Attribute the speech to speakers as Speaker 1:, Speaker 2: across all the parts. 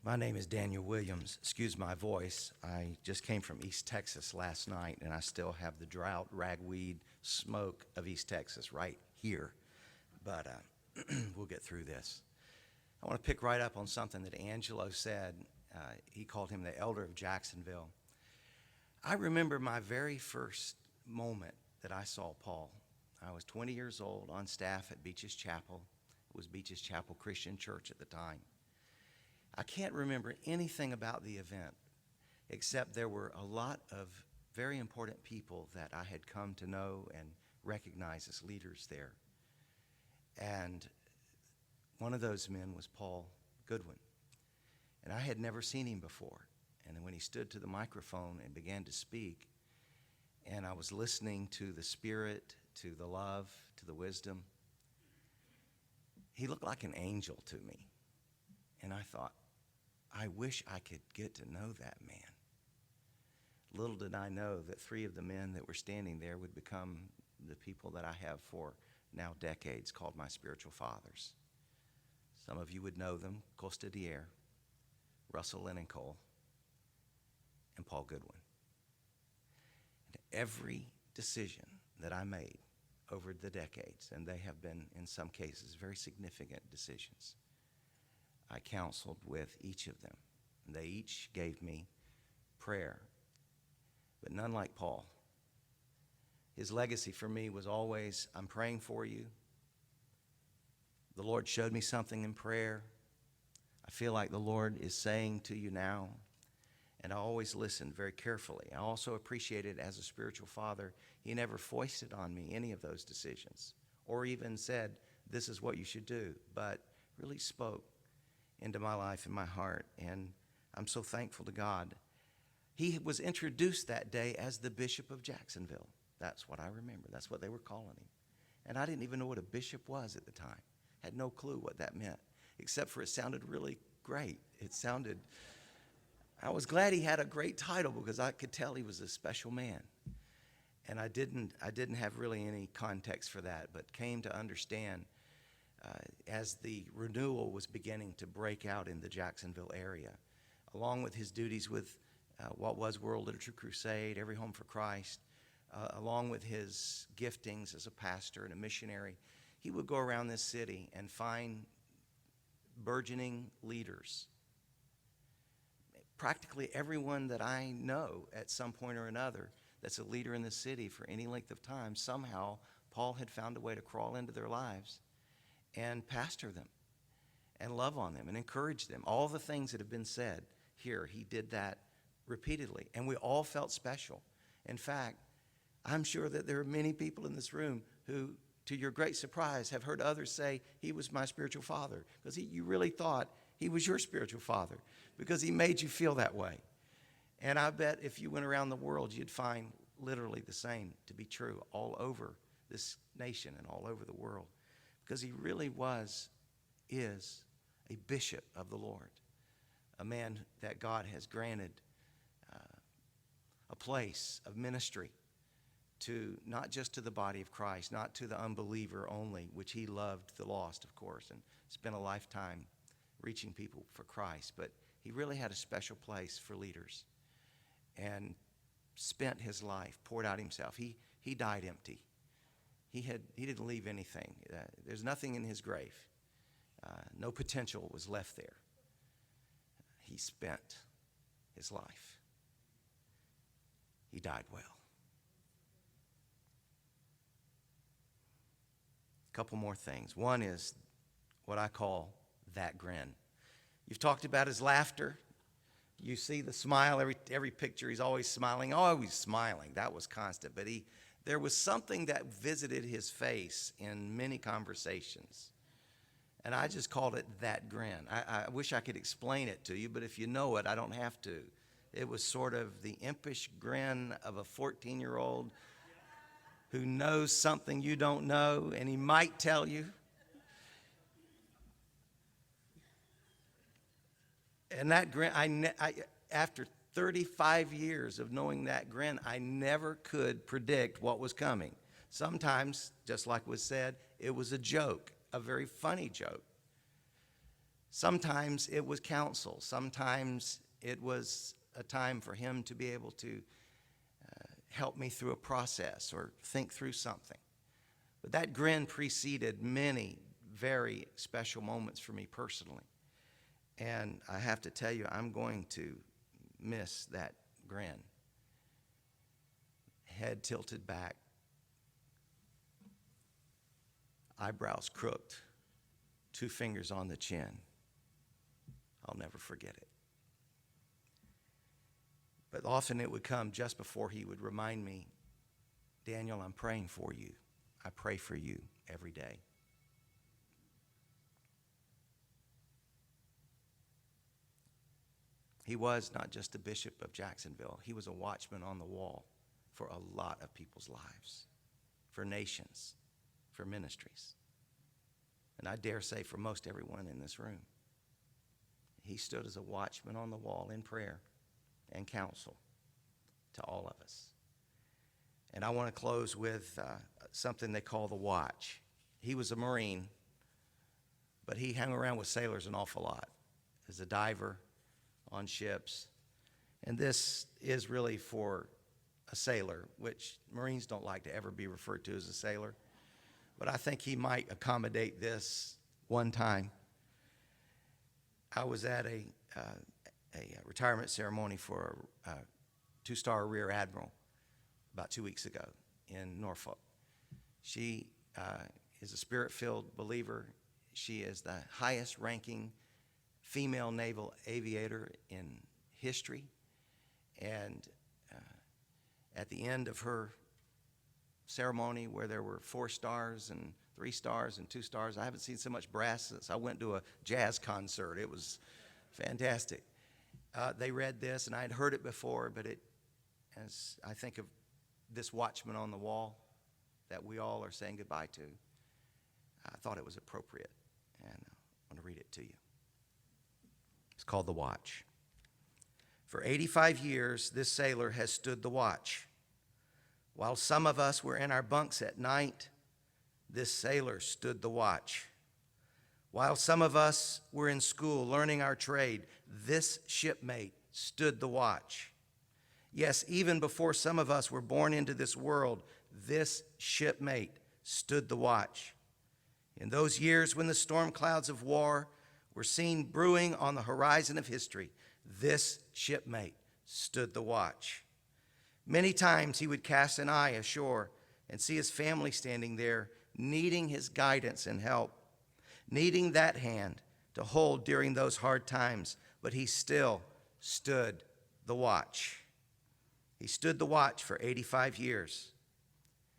Speaker 1: My name is Daniel Williams. Excuse my voice. I just came from East Texas last night, and I still have the drought, ragweed, smoke of East Texas right here. But we'll get through this. I want to pick right up on something that Angelo said. He called him the elder of Jacksonville. I remember my very first moment that I saw Paul. I was 20 years old on staff at Beaches Chapel. It was Beaches Chapel Christian Church at the time. I can't remember anything about the event, except there were a lot of very important people that I had come to know and recognize as leaders there. And one of those men was Paul Goodwin. And I had never seen him before. And then when he stood to the microphone and began to speak, and I was listening to the spirit, to the love, to the wisdom, he looked like an angel to me. And I thought, I wish I could get to know that man. Little did I know that three of the men that were standing there would become the people that I have for now decades called my spiritual fathers. Some of you would know them: Costa Dier, Russell Cole, and Paul Goodwin. And every decision that I made over the decades, and they have been in some cases very significant decisions, I counseled with each of them. And they each gave me prayer, but none like Paul. His legacy for me was always, I'm praying for you. The Lord showed me something in prayer. I feel like the Lord is saying to you now. And I always listened very carefully. I also appreciated, as a spiritual father, he never foisted on me any of those decisions or even said, this is what you should do, but really spoke into my life and my heart. And I'm so thankful to God. He was introduced that day as the Bishop of Jacksonville. That's what I remember. That's what they were calling him. And I didn't even know what a bishop was at the time. Had no clue what that meant, except for it sounded really great. I was glad he had a great title because I could tell he was a special man. And I didn't have really any context for that, but came to understand as the renewal was beginning to break out in the Jacksonville area, along with his duties with what was World Literature Crusade, Every Home for Christ, along with his giftings as a pastor and a missionary, he would go around this city and find burgeoning leaders. Practically everyone that I know at some point or another that's a leader in the city for any length of time, somehow Paul had found a way to crawl into their lives and pastor them and love on them and encourage them. All the things that have been said here, he did that repeatedly, and we all felt special. In fact, I'm sure that there are many people in this room who, to your great surprise, have heard others say, he was my spiritual father, because you really thought he was your spiritual father, because he made you feel that way. And I bet if you went around the world, you'd find literally the same to be true all over this nation and all over the world. Because he really is a bishop of the Lord, a man that God has granted a place of ministry to, not just to the body of Christ, not to the unbeliever only, which he loved the lost, of course, and spent a lifetime reaching people for Christ, but he really had a special place for leaders and spent his life, poured out himself. He died empty. He didn't leave anything. There's nothing in his grave. No potential was left there. He spent his life. He died well. A couple more things. One is what I call that grin. You've talked about his laughter. You see the smile, every picture, he's always smiling. Always smiling. That was constant. But there was something that visited his face in many conversations. And I just called it that grin. I wish I could explain it to you, but if you know it, I don't have to. It was sort of the impish grin of a 14-year-old who knows something you don't know, and he might tell you. And that grin, after 35 years of knowing that grin, I never could predict what was coming. Sometimes, just like was said, it was a joke, a very funny joke. Sometimes it was counsel. Sometimes it was a time for him to be able to help me through a process or think through something. But that grin preceded many very special moments for me personally. And I have to tell you, I'm going to miss that grin. Head tilted back, eyebrows crooked, 2 fingers on the chin. I'll never forget it. But often it would come just before he would remind me, Daniel, I'm praying for you. I pray for you every day. He was not just a bishop of Jacksonville. He was a watchman on the wall for a lot of people's lives, for nations, for ministries. And I dare say for most everyone in this room. He stood as a watchman on the wall in prayer and counsel to all of us. And I want to close with something they call the watch. He was a Marine, but he hung around with sailors an awful lot as a diver on ships. And this is really for a sailor, which Marines don't like to ever be referred to as a sailor. But I think he might accommodate this one time. I was at a retirement ceremony for a 2-star Rear Admiral about 2 weeks ago in Norfolk. She is a spirit-filled believer. She is the highest-ranking female naval aviator in history. And at the end of her ceremony, where there were 4 stars and 3 stars and 2 stars, I haven't seen so much brass since I went to a jazz concert. It was fantastic. They read this, and I had heard it before, but as I think of this watchman on the wall that we all are saying goodbye to, I thought it was appropriate, and I want to read it to you. It's called The Watch. For 85 years, this sailor has stood the watch. While some of us were in our bunks at night, this sailor stood the watch. While some of us were in school learning our trade, this shipmate stood the watch. Yes, even before some of us were born into this world, this shipmate stood the watch. In those years when the storm clouds of war were seen brewing on the horizon of history, this shipmate stood the watch. Many times he would cast an eye ashore and see his family standing there, needing his guidance and help, needing that hand to hold during those hard times, but he still stood the watch. He stood the watch for 85 years.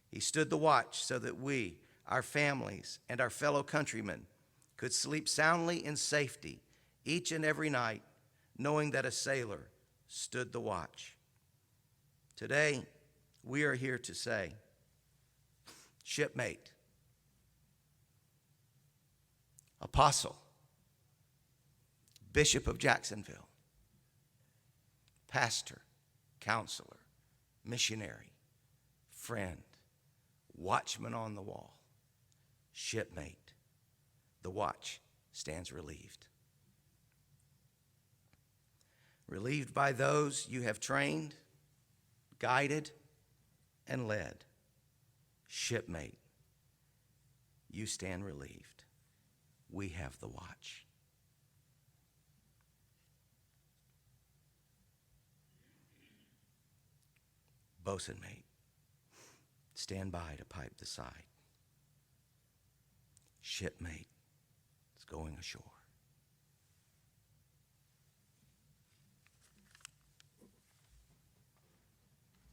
Speaker 1: He stood the watch so that we, our families, and our fellow countrymen could sleep soundly in safety each and every night, knowing that a sailor stood the watch. Today, we are here to say, shipmate, apostle, bishop of Jacksonville, pastor, counselor, missionary, friend, watchman on the wall, shipmate, the watch stands relieved. Relieved by those you have trained, guided, and led. Shipmate, you stand relieved. We have the watch. Bosun mate, stand by to pipe the side. Shipmate is going ashore.